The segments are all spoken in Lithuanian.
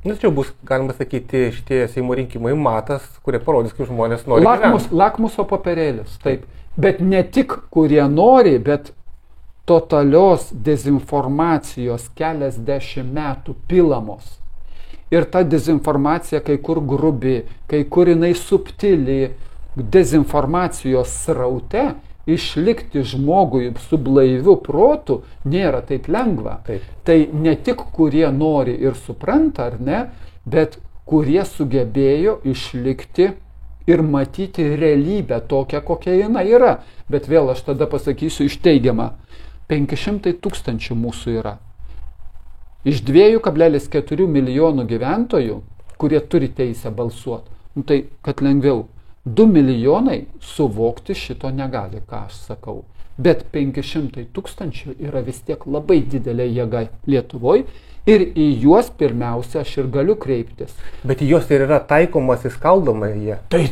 Nu, čia bus, galima sakyti, šitie Seimo rinkimai matas, kurie parodys, kaip žmonės nori gyventi. Lakmuso popierėlis, taip. Bet ne tik, kurie nori, bet totalios dezinformacijos keliasdešimt metų pilamos. Ir ta dezinformacija kai kur grubi, kai kur jinai subtili, dezinformacijos sraute išlikti žmogui su blaiviu protu nėra taip lengva. Taip. Tai ne tik kurie nori ir supranta, ar ne, bet kurie sugebėjo išlikti ir matyti realybę tokią, kokia jinai yra. Bet vėl aš tada pasakysiu išteigiamą. 500 000 mūsų yra. Iš 2,4 milijonų gyventojų, kurie turi teisę balsuoti, nu tai kad lengviau. 2 milijonai suvokti šito negali, ką aš sakau. Bet 500 000 yra vis tiek labai didelė jėga Lietuvoje ir į juos pirmiausia aš ir galiu kreiptis. Bet į juos ir yra taikomas įskaldoma jie. Tai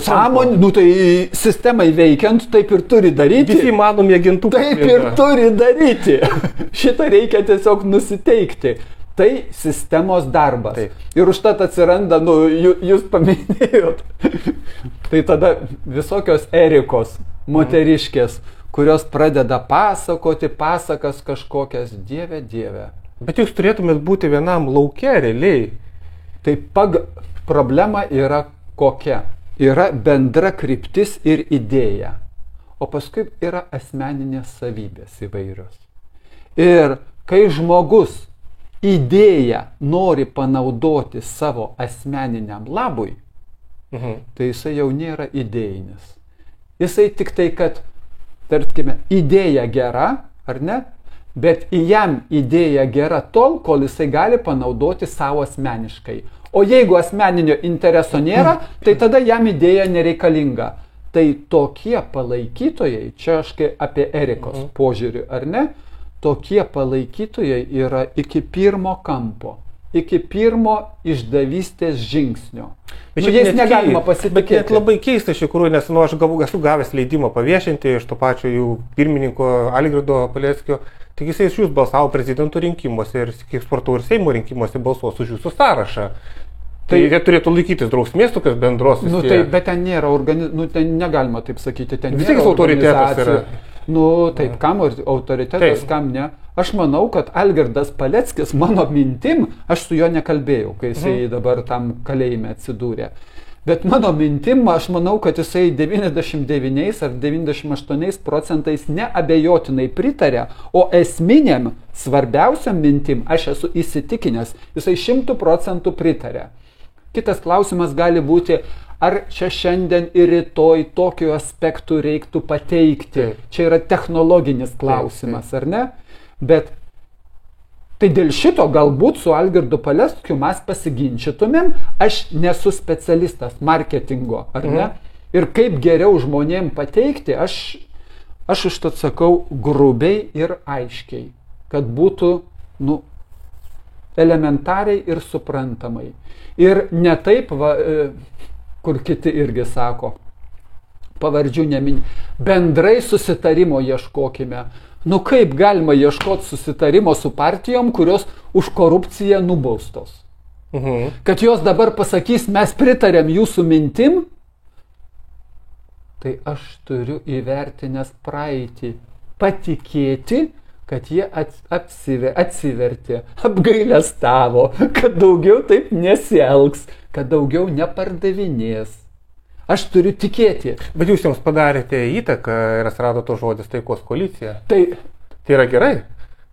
sąmonė, nu tai sistemai veikiant taip ir turi daryti. Visi įmanomi agentų. Taip ir turi daryti. Šitą reikia tiesiog nusiteikti. Tai sistemos darbas. Taip. Ir užtat atsiranda, nu, jūs paminėjot. Tai tada visokios Erikos, moteriškės, kurios pradeda pasakoti pasakas kažkokias, Dieve. Bet jūs turėtumėt būti vienam lauke realiai. Tai problema yra kokia? Yra bendra kryptis ir idėja. O paskui yra asmeninės savybės įvairios. Ir kai žmogus idėją nori panaudoti savo asmeniniam labui, tai jisai jau nėra idėjinis. Jisai tik tai, kad, tarkime, idėja gera, ar ne? Bet jam idėja gera tol, kol jisai gali panaudoti savo asmeniškai. O jeigu asmeninio intereso nėra, tai tada jam idėja nereikalinga. Tai tokie palaikytojai, čia aš apie Erikos požiūrį, ar ne? Tokie palaikytojai yra iki pirmo kampo, iki pirmo išdavystės žingsnio. Bet jais negalima pasitikėti. Bet net labai keista iš tikrųjų, nes aš esu gavęs leidimą paviešinti iš to pačio jų pirmininko Algirdo Paleckio. Tik jisai iš jūs balsavo prezidento rinkimuose ir, kiek supratau, ir Seimo rinkimuose balsuos už jūsų sąrašą. Tai jie turėtų laikytis drausmės tokios bendros. Nu tai, bet ten nėra, ten negalima taip sakyti, ten vis tiek autoritetas yra. Nu taip, kam autoritetas, kam ne. Aš manau, kad Algirdas Paleckis mano mintim, aš su juo nekalbėjau, kai jisai dabar tam kalėjime atsidūrė. Bet mano mintim, aš manau, kad jisai 99 ar 98% neabejotinai pritarė, o esminiam, svarbiausiam mintim aš esu įsitikinęs, jisai 100% pritarė. Kitas klausimas gali būti, ar čia šiandien ir rytoj tokiu aspektu reiktų pateikti. Čia yra technologinis klausimas, ar ne? Bet tai dėl šito galbūt su Algirdu Paleckiu mes pasiginčytumėm, aš nesu specialistas marketingo, ar ne? Ir kaip geriau žmonėm pateikti, aš užtat sakau grubiai ir aiškiai, kad būtų, nu, elementariai ir suprantamai. Ir ne taip, kur kiti irgi sako, pavardžių nemini, bendrai susitarimo ieškokime. Nu kaip galima ieškoti susitarimo su partijom, kurios už korupciją nubaustos? Kad jos dabar pasakys, mes pritarėm jūsų mintim, tai aš turiu įvertinęs praeitį, patikėti, kad jie atsivertė, apgailestavo, kad daugiau taip nesielgs, kad daugiau nepardavinės. Aš turiu tikėti. Bet jūs jums padarėte įtaką ir atsirado to žodis taikos koalicija. Tai yra gerai?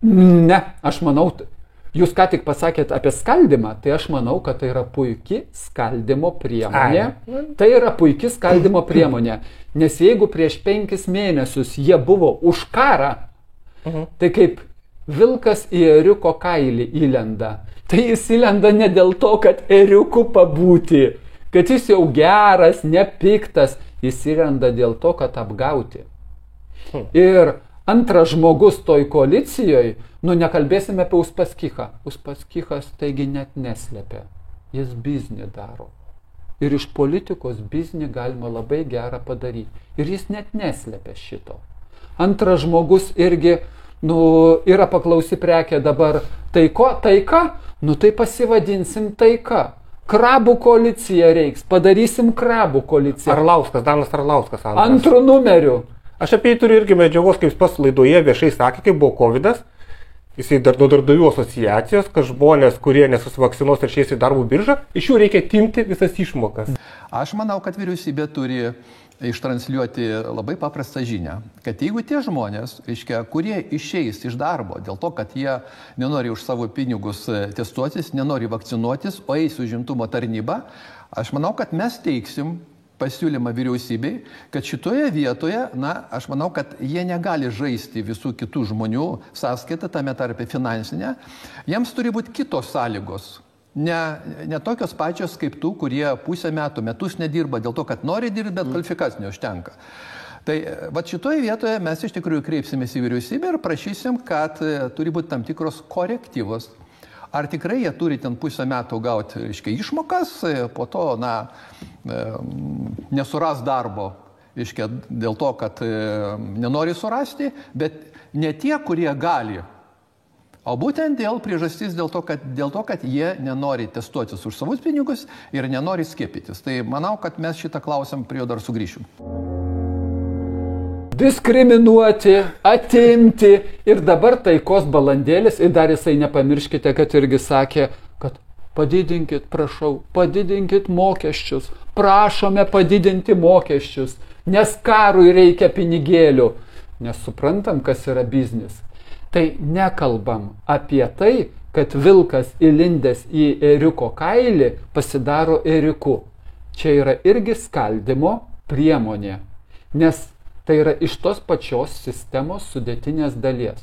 Ne, aš manau, jūs ką tik pasakėt apie skaldymą, tai aš manau, kad tai yra puiki skaldymo priemonė. Tai yra puiki skaldymo priemonė. Nes jeigu prieš 5 mėnesius jie buvo už karą, tai kaip vilkas į ėriuko kailį įlenda. Tai jis įlenda ne dėl to, kad ėriuku pabūti, kad jis jau geras, nepiktas, jis įlenda dėl to, kad apgauti. Ir antras žmogus toj koalicijoje, nu nekalbėsime apie Uspaskichą. Uspaskichas taigi net neslepia, jis biznį daro. Ir iš politikos biznį galima labai gerą padaryti. Ir jis net neslepia šito. Antras žmogus irgi, nu, yra paklausi prekė dabar taika, tai pasivadinsim taika. Krabų koaliciją reiks, padarysim krabų koaliciją. Danas Arlauskas. Antru numeriu. Aš apie jį turiu irgi medžiagos, kaip jis pas laidoje viešai sakė, kai buvo COVID-as. Jisai dar nuo darbdavių asociacijos, kad žmonės, kurie nesusivakcinuos ir išeis į darbų biržą, iš jų reikia timti visas išmokas. Aš manau, kad vyriausybė turi ištransliuoti labai paprastą žinią, kad jeigu tie žmonės, kurie išeis iš darbo dėl to, kad jie nenori už savo pinigus testuotis, nenori vakcinuotis, o eis užimtumo tarnybą, aš manau, kad mes teiksim pasiūlymą vyriausybei, kad šitoje vietoje, aš manau, kad jie negali žaisti visų kitų žmonių sąskaitą, tame tarpe finansinę, jiems turi būti kitos sąlygos. Ne tokios pačios kaip tų, kurie pusę metus nedirba dėl to, kad nori dirbti, bet kvalifikacijos neužtenka. Tai šitoje vietoje mes iš tikrųjų kreipsimės į vyriausybę ir prašysim, kad turi būti tam tikros korektyvos. Ar tikrai jie turi ten pusę metų gauti išmokas, po to nesuras darbo, dėl to, kad nenori surasti, bet ne tie, kurie gali. O būtent dėl priežastis dėl to, kad jie nenori testuotis už savus pinigus ir nenori skiepytis. Tai manau, kad mes šitą klausimą prie jo dar sugrįšim. Diskriminuoti, atimti ir dabar taikos balandėlis ir dar jisai nepamirškite, kad irgi sakė, kad padidinkit, prašau, padidinkit mokesčius, prašome padidinti mokesčius, nes karui reikia pinigėlių, nes suprantam, kas yra biznis. Tai nekalbam apie tai, kad vilkas įlindęs į ėriuko kailį pasidaro ėriuku. Čia yra irgi skaldymo priemonė, nes tai yra iš tos pačios sistemos sudėtinės dalies.